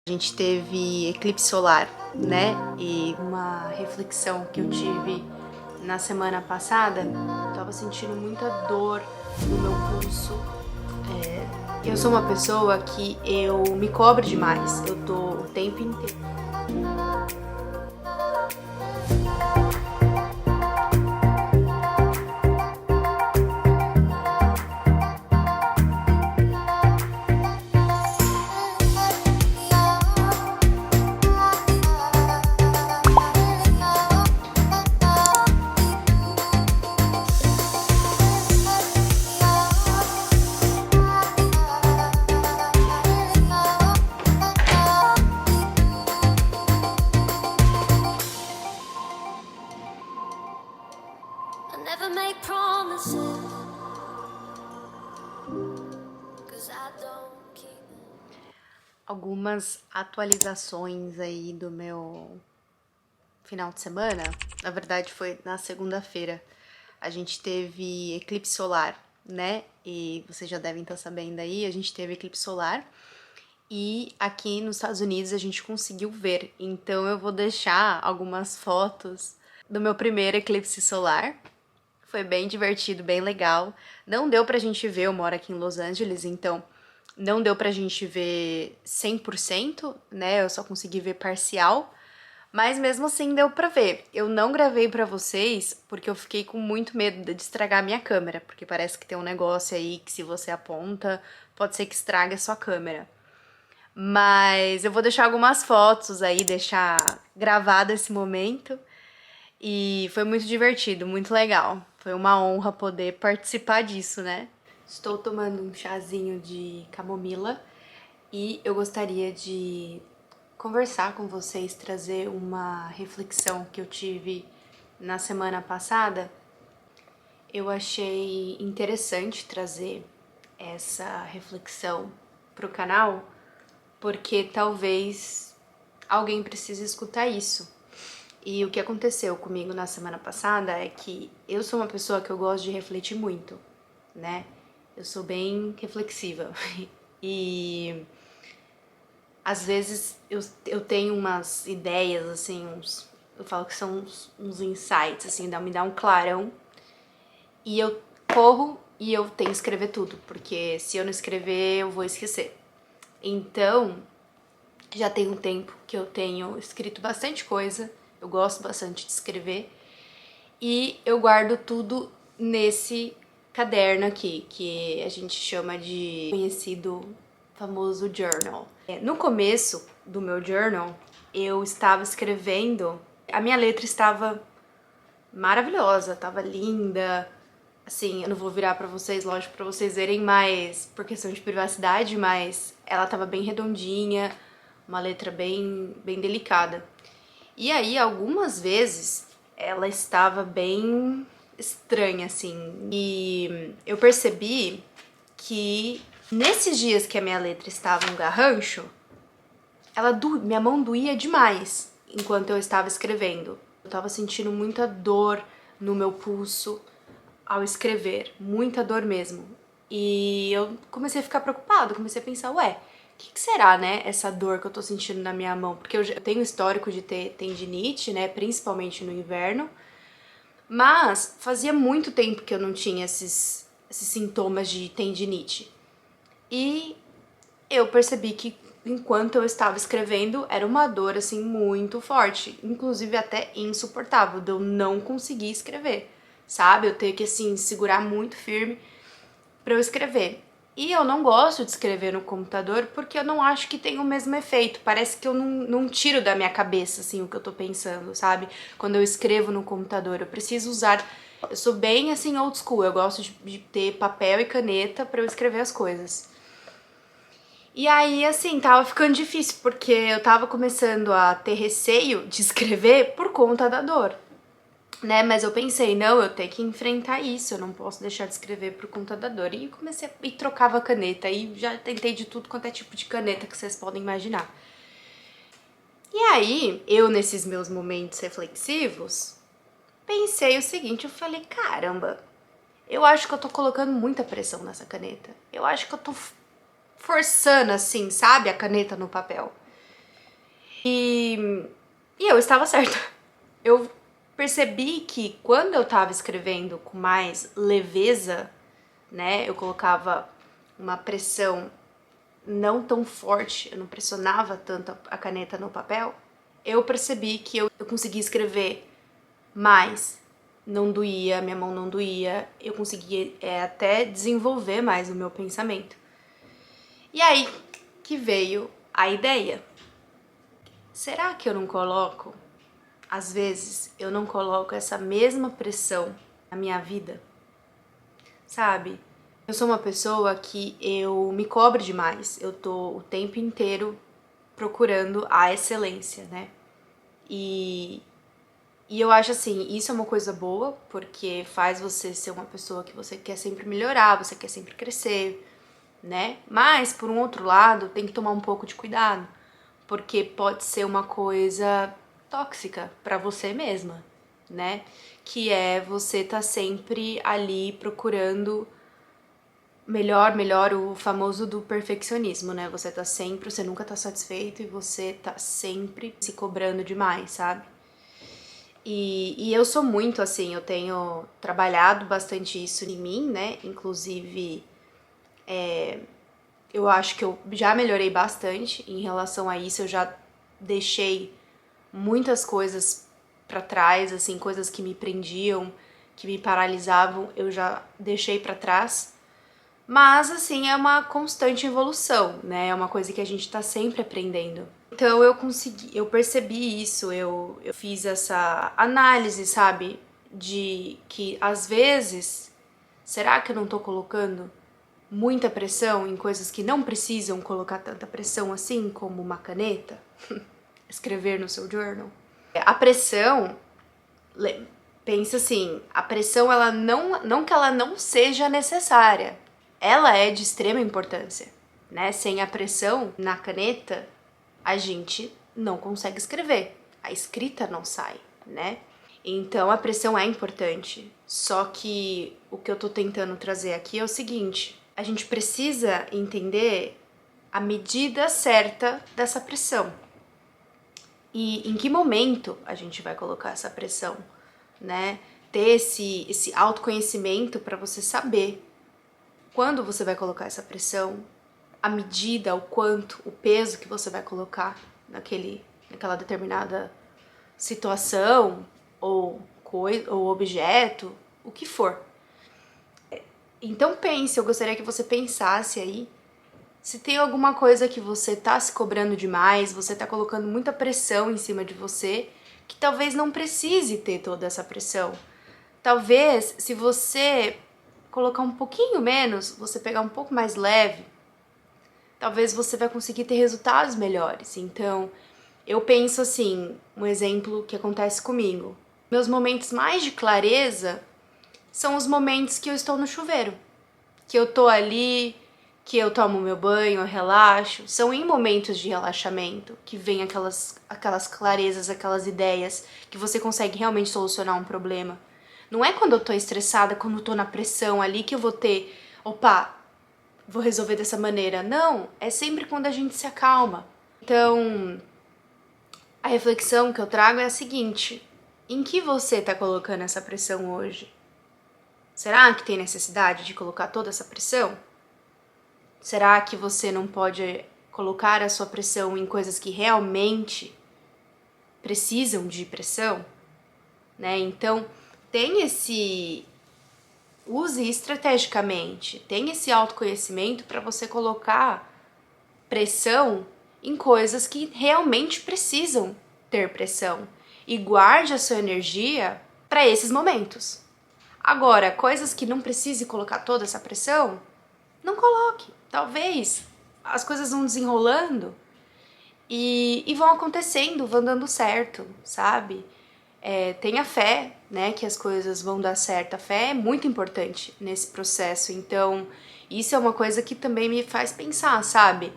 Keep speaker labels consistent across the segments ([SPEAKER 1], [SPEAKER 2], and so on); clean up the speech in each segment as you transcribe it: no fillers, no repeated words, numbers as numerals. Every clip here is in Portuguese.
[SPEAKER 1] A gente teve eclipse solar, né? E uma reflexão que eu tive na semana passada, eu tava sentindo muita dor no meu pulso. Eu sou uma pessoa que eu me cobro demais, eu tô o tempo inteiro.
[SPEAKER 2] I never make promises, 'cause I don't keep them.
[SPEAKER 1] Algumas atualizações aí do meu final de semana. Na verdade, foi na segunda-feira. A gente teve eclipse solar, né? E vocês já devem estar sabendo aí, a gente teve eclipse solar. E aqui nos Estados Unidos a gente conseguiu ver. Então eu vou deixar algumas fotos do meu primeiro eclipse solar. Foi bem divertido, bem legal. Não deu pra gente ver, eu moro aqui em Los Angeles, então não deu pra gente ver 100%, né? Eu só consegui ver parcial. Mas mesmo assim deu pra ver. Eu não gravei pra vocês porque eu fiquei com muito medo de estragar a minha câmera, porque parece que tem um negócio aí que se você aponta, pode ser que estrague a sua câmera. Mas eu vou deixar algumas fotos aí, deixar gravado esse momento. E foi muito divertido, muito legal. Foi uma honra poder participar disso, né? Estou tomando um chazinho de camomila e eu gostaria de conversar com vocês, trazer uma reflexão que eu tive na semana passada. Eu achei interessante trazer essa reflexão pro canal, porque talvez alguém precise escutar isso. E o que aconteceu comigo na semana passada é que eu sou uma pessoa que eu gosto de refletir muito, né? Eu sou bem reflexiva. E às vezes eu tenho umas ideias, assim, eu falo que são uns insights, assim, me dá um clarão. E eu corro e eu tenho que escrever tudo, porque se eu não escrever, eu vou esquecer. Então, já tem um tempo que eu tenho escrito bastante coisa, eu gosto bastante de escrever, e eu guardo tudo nesse caderno aqui, que a gente chama de conhecido famoso journal. No começo do meu journal, eu estava escrevendo, a minha letra estava maravilhosa, estava linda. Assim, eu não vou virar pra vocês, lógico, pra vocês verem, mas por questão de privacidade, mas ela tava bem redondinha, uma letra bem delicada. E aí, algumas vezes, ela estava bem estranha, assim. E eu percebi que nesses dias que a minha letra estava um garrancho, minha mão doía demais enquanto eu estava escrevendo. Eu tava sentindo muita dor no meu pulso ao escrever, muita dor mesmo. E eu comecei a ficar preocupada, comecei a pensar, ué, o que será, né, essa dor que eu tô sentindo na minha mão? Porque eu tenho histórico de ter tendinite, né, principalmente no inverno, mas fazia muito tempo que eu não tinha esses sintomas de tendinite. E eu percebi que enquanto eu estava escrevendo, era uma dor, assim, muito forte, inclusive até insuportável, de eu não conseguir escrever, sabe? Eu tenho que, assim, segurar muito firme para eu escrever. E eu não gosto de escrever no computador porque eu não acho que tem o mesmo efeito. Parece que eu não tiro da minha cabeça, assim, o que eu tô pensando, sabe? Quando eu escrevo no computador, eu preciso usar... Eu sou bem, assim, old school. Eu gosto de ter papel e caneta para eu escrever as coisas. E aí, assim, tava ficando difícil, porque eu tava começando a ter receio de escrever por conta da dor, né? Mas eu pensei, não, eu tenho que enfrentar isso, eu não posso deixar de escrever por conta da dor. E comecei e trocava caneta, e já tentei de tudo quanto é tipo de caneta que vocês podem imaginar. E aí, eu nesses meus momentos reflexivos, pensei o seguinte, eu falei, caramba, eu acho que eu tô colocando muita pressão nessa caneta. Eu acho que eu tô forçando, assim, sabe, a caneta no papel. E eu estava certa. Eu percebi que quando eu estava escrevendo com mais leveza, né, eu colocava uma pressão não tão forte, eu não pressionava tanto a caneta no papel, eu percebi que eu conseguia escrever mais, não doía, minha mão não doía, eu conseguia até desenvolver mais o meu pensamento. E aí que veio a ideia. Será que eu não coloco, às vezes, eu não coloco essa mesma pressão na minha vida? Sabe? Eu sou uma pessoa que eu me cobro demais, eu tô o tempo inteiro procurando a excelência, né? E eu acho assim, isso é uma coisa boa, porque faz você ser uma pessoa que você quer sempre melhorar, você quer sempre crescer, né? Mas, por um outro lado, tem que tomar um pouco de cuidado, porque pode ser uma coisa tóxica pra você mesma, né? Que é você tá sempre ali procurando melhor, o famoso do perfeccionismo, né? Você nunca tá satisfeito e você tá sempre se cobrando demais, sabe? E eu sou muito assim, eu tenho trabalhado bastante isso em mim, né? Inclusive, eu acho que eu já melhorei bastante em relação a isso, eu já deixei muitas coisas pra trás, assim, coisas que me prendiam, que me paralisavam, eu já deixei pra trás. Mas, assim, é uma constante evolução, né? É uma coisa que a gente tá sempre aprendendo. Então eu percebi isso, eu fiz essa análise, sabe? De que às vezes, será que eu não tô colocando muita pressão em coisas que não precisam colocar tanta pressão assim, como uma caneta? Escrever no seu journal? A pressão, pensa assim, a pressão ela não que ela não seja necessária, ela é de extrema importância, né? Sem a pressão na caneta, a gente não consegue escrever, a escrita não sai, né? Então a pressão é importante. Só que o que eu tô tentando trazer aqui é o seguinte: a gente precisa entender a medida certa dessa pressão. E em que momento a gente vai colocar essa pressão, né? Ter esse autoconhecimento para você saber quando você vai colocar essa pressão, a medida, o quanto, o peso que você vai colocar naquela determinada situação ou coisa ou objeto, o que for. Então pense, eu gostaria que você pensasse aí se tem alguma coisa que você tá se cobrando demais, você tá colocando muita pressão em cima de você, que talvez não precise ter toda essa pressão. Talvez, se você colocar um pouquinho menos, você pegar um pouco mais leve, talvez você vai conseguir ter resultados melhores. Então, eu penso assim, um exemplo que acontece comigo. Meus momentos mais de clareza são os momentos que eu estou no chuveiro, que eu tô ali, que eu tomo meu banho, eu relaxo. São em momentos de relaxamento que vem aquelas clarezas, aquelas ideias que você consegue realmente solucionar um problema. Não é quando eu tô estressada, quando eu tô na pressão ali que eu vou ter, opa, vou resolver dessa maneira. Não, é sempre quando a gente se acalma. Então, a reflexão que eu trago é a seguinte: em que você tá colocando essa pressão hoje? Será que tem necessidade de colocar toda essa pressão? Será que você não pode colocar a sua pressão em coisas que realmente precisam de pressão, né? Então, use estrategicamente, tem esse autoconhecimento para você colocar pressão em coisas que realmente precisam ter pressão e guarde a sua energia para esses momentos. Agora, coisas que não precise colocar toda essa pressão, não coloque. Talvez as coisas vão desenrolando e vão acontecendo, vão dando certo, sabe? Tenha fé, né, que as coisas vão dar certo. A fé é muito importante nesse processo. Então, isso é uma coisa que também me faz pensar, sabe?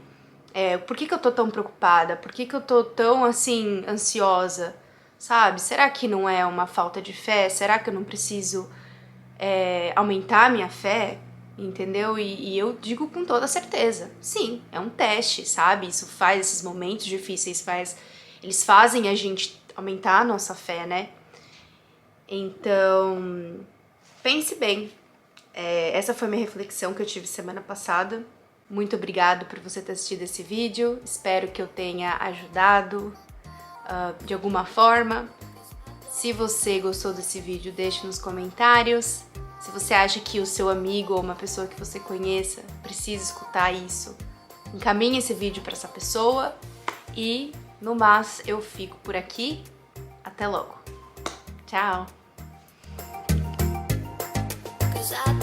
[SPEAKER 1] Por que eu tô tão preocupada? Por que eu tô tão, assim, ansiosa? Sabe? Será que não é uma falta de fé? Será que eu não preciso aumentar a minha fé? Entendeu? E eu digo com toda certeza, sim, é um teste, sabe? Isso faz esses momentos difíceis, faz eles fazem a gente aumentar a nossa fé, né? Então, pense bem. Essa foi a minha reflexão que eu tive semana passada. Muito obrigado por você ter assistido esse vídeo. Espero que eu tenha ajudado de alguma forma. Se você gostou desse vídeo, deixe nos comentários. Se você acha que o seu amigo ou uma pessoa que você conheça precisa escutar isso, encaminhe esse vídeo para essa pessoa. E, no mais, eu fico por aqui. Até logo. Tchau!
[SPEAKER 2] 'Cause I